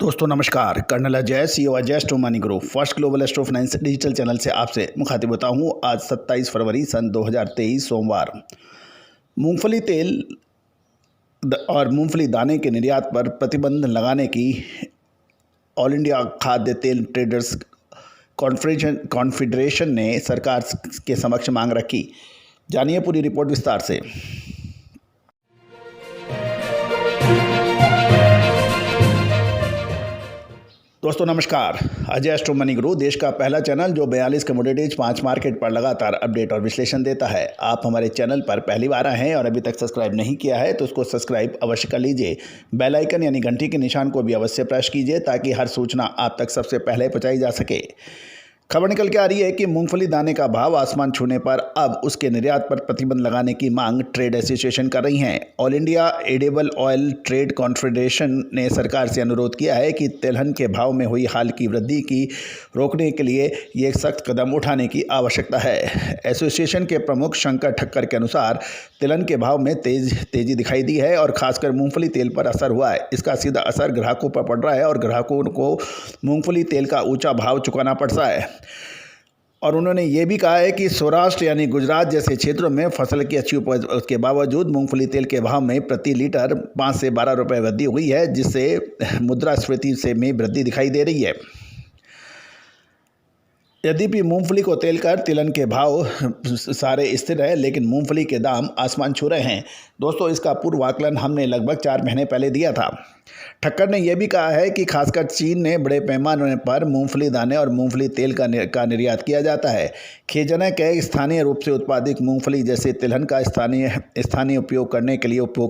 दोस्तों नमस्कार। Colonel Ajay CEO Ajay स्टो money group first global astro finance digital channel से आपसे मुखातिब होता हूँ। आज 27 फरवरी सन 2023 सोमवार। मूंगफली तेल और मूंगफली दाने के निर्यात पर प्रतिबंध लगाने की ऑल इंडिया खाद्य तेल ट्रेडर्स कॉन्फेडरेशन ने सरकार के समक्ष मांग रखी। जानिए पूरी रिपोर्ट विस्तार से। दोस्तों नमस्कार। अजय एस्ट्रो मनी ग्रुप देश का पहला चैनल जो 42 कमोडिटीज 5 मार्केट पर लगातार अपडेट और विश्लेषण देता है। आप हमारे चैनल पर पहली बार आए हैं और अभी तक सब्सक्राइब नहीं किया है तो उसको सब्सक्राइब अवश्य कर लीजिए। बेल आइकन यानी घंटी के निशान को भी अवश्य प्रेस कीजिए ताकि हर सूचना आप तक सबसे पहले पहुंचाई जा सके। खबर निकल के आ रही है कि मूंगफली दाने का भाव आसमान छूने पर अब उसके निर्यात पर प्रतिबंध लगाने की मांग ट्रेड एसोसिएशन कर रही हैं। All India edible oil trade confederation ने सरकार से अनुरोध किया है कि तिलहन के भाव में हुई हाल की वृद्धि की रोकने के लिए ये सख्त कदम उठाने की आवश्यकता है। एसोसिएशन के प्रमुख शंकर ठक्कर के अनुसार तिलहन के भाव में तेजी दिखाई दी है और खासकर मूंगफली तेल पर असर हुआ है। इसका सीधा असर ग्राहकों पर पड़ रहा है और ग्राहकों को मूंगफली तेल का ऊंचा भाव चुकाना पड़ रहा है। और उन्होंने ये भी कहा है कि सौराष्ट्र यानी गुजरात जैसे क्षेत्रों में फसल की अच्छी उपज के बावजूद मूंगफली तेल के भाव में प्रति लीटर 5 से 12 रुपये वृद्धि हुई है, जिससे मुद्रास्फीति से में वृद्धि दिखाई दे रही है। यद्यपि मूंगफली को तेल कर तिलहन के भाव सारे स्थिर है, लेकिन मूंगफली के दाम आसमान छू रहे हैं। दोस्तों इसका पूर्व आकलन हमने लगभग 4 महीने पहले दिया था। ठक्कर ने यह भी कहा है कि खासकर चीन ने बड़े पैमाने पर मूंगफली दाने और मूंगफली तेल का निर्यात किया जाता है। खेजनक है स्थानीय रूप से उत्पादित मूंगफली जैसे तिलहन का स्थानीय उपयोग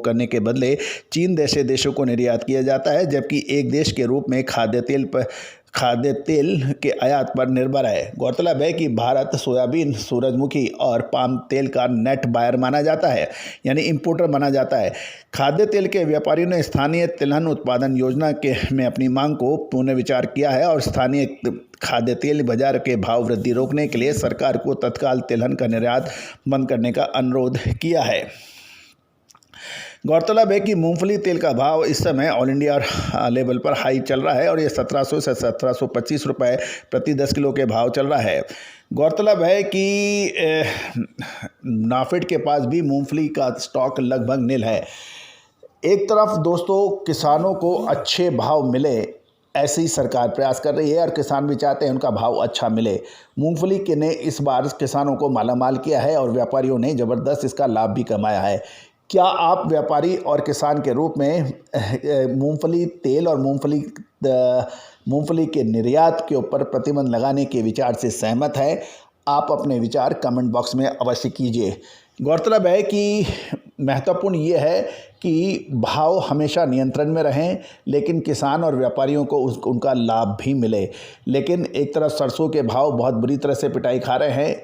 करने के बदले चीन जैसे देशों को निर्यात किया जाता है, जबकि एक देश के रूप में खाद्य तेल के आयात पर निर्भर है। गौरतलब है कि भारत सोयाबीन, सूरजमुखी और पाम तेल का नेट बायर माना जाता है, यानी इंपोर्टर माना जाता है। खाद्य तेल के व्यापारियों ने स्थानीय तिलहन उत्पादन योजना में अपनी मांग को पुनर्विचार किया है और स्थानीय खाद्य तेल बाजार के भाव वृद्धि रोकने के लिए सरकार को तत्काल तिलहन का निर्यात बंद करने का अनुरोध किया है। गौरतलब है कि मूंगफली तेल का भाव इस समय ऑल इंडिया लेवल पर हाई चल रहा है और ये 1700 से 1725 रुपये प्रति 10 किलो के भाव चल रहा है। गौरतलब है कि नाफेड के पास भी मूंगफली का स्टॉक लगभग निल है। एक तरफ दोस्तों किसानों को अच्छे भाव मिले, ऐसे ही सरकार प्रयास कर रही है और किसान भी चाहते हैं उनका भाव अच्छा मिले। मूंगफली के ने इस बार किसानों को मालामाल किया है और व्यापारियों ने ज़बरदस्त इसका लाभ भी कमाया है। क्या आप व्यापारी और किसान के रूप में मूंगफली तेल और मूंगफली के निर्यात के ऊपर प्रतिबंध लगाने के विचार से सहमत हैं? आप अपने विचार कमेंट बॉक्स में अवश्य कीजिए। गौरतलब है कि महत्वपूर्ण ये है कि भाव हमेशा नियंत्रण में रहें, लेकिन किसान और व्यापारियों को उनका लाभ भी मिले। लेकिन एक तरफ सरसों के भाव बहुत बुरी तरह से पिटाई खा रहे हैं,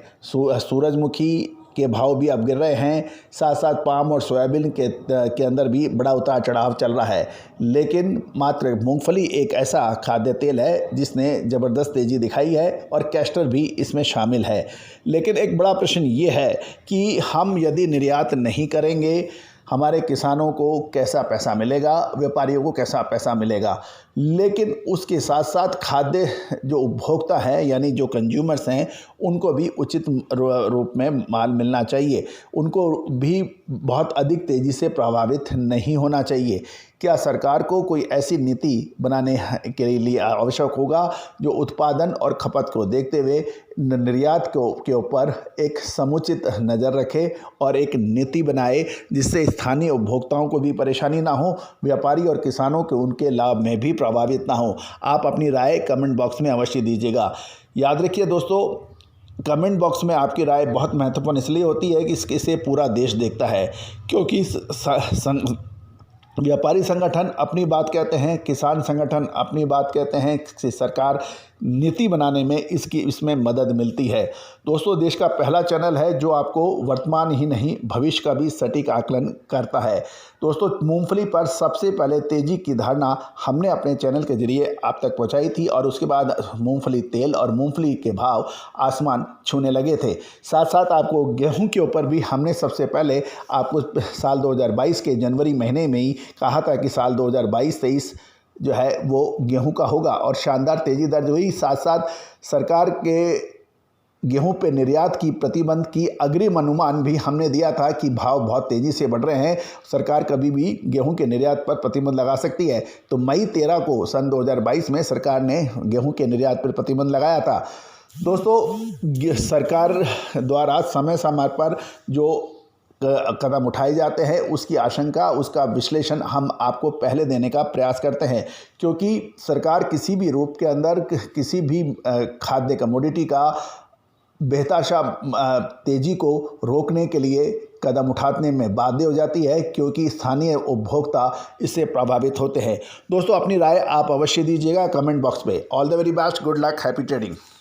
सूरजमुखी के भाव भी अब गिर रहे हैं, साथ साथ पाम और सोयाबीन के अंदर भी बड़ा उतार चढ़ाव चल रहा है। लेकिन मात्र मूंगफली एक ऐसा खाद्य तेल है जिसने ज़बरदस्त तेज़ी दिखाई है और कैस्टर भी इसमें शामिल है। लेकिन एक बड़ा प्रश्न ये है कि हम यदि निर्यात नहीं करेंगे, हमारे किसानों को कैसा पैसा मिलेगा, व्यापारियों को कैसा पैसा मिलेगा। लेकिन उसके साथ साथ खाद्य जो उपभोक्ता हैं यानी जो कंज्यूमर्स हैं, उनको भी उचित रूप में माल मिलना चाहिए, उनको भी बहुत अधिक तेज़ी से प्रभावित नहीं होना चाहिए। क्या सरकार को कोई ऐसी नीति बनाने के लिए आवश्यक होगा जो उत्पादन और खपत को देखते हुए निर्यात के ऊपर एक समुचित नज़र रखे और एक नीति बनाए जिससे स्थानीय उपभोक्ताओं को भी परेशानी ना हो, व्यापारी और किसानों के उनके लाभ में भी प्रभावित ना हो। आप अपनी राय कमेंट बॉक्स में अवश्य दीजिएगा। याद रखिए दोस्तों, कमेंट बॉक्स में आपकी राय बहुत महत्वपूर्ण इसलिए होती है कि इससे पूरा देश देखता है, क्योंकि व्यापारी संगठन अपनी बात कहते हैं, किसान संगठन अपनी बात कहते हैं, सरकार नीति बनाने में इसमें मदद मिलती है। दोस्तों देश का पहला चैनल है जो आपको वर्तमान ही नहीं भविष्य का भी सटीक आकलन करता है। दोस्तों मूंगफली पर सबसे पहले तेज़ी की धारणा हमने अपने चैनल के जरिए आप तक पहुंचाई थी और उसके बाद मूंगफली तेल और मूंगफली के भाव आसमान छूने लगे थे। साथ साथ आपको गेहूं के ऊपर भी हमने सबसे पहले आपको साल 2022 के जनवरी महीने में ही कहा था कि साल 2022-23 जो है वो गेहूं का होगा और शानदार तेज़ी दर्ज हुई। साथ साथ सरकार के गेहूं पे निर्यात की प्रतिबंध की अग्रिम अनुमान भी हमने दिया था कि भाव बहुत तेज़ी से बढ़ रहे हैं, सरकार कभी भी गेहूं के निर्यात पर प्रतिबंध लगा सकती है। तो मई 13 को सन 2022 में सरकार ने गेहूं के निर्यात पर प्रतिबंध लगाया था। दोस्तों, सरकार द्वारा समय समय पर जो कदम उठाए जाते हैं उसकी आशंका, उसका विश्लेषण हम आपको पहले देने का प्रयास करते हैं, क्योंकि सरकार किसी भी रूप के अंदर किसी भी खाद्य कमोडिटी का बेहताशा तेज़ी को रोकने के लिए कदम उठाने में बाध्य हो जाती है, क्योंकि स्थानीय उपभोक्ता इससे प्रभावित होते हैं। दोस्तों, अपनी राय आप अवश्य दीजिएगा कमेंट बॉक्स पे। All the very best, good luck, happy trading.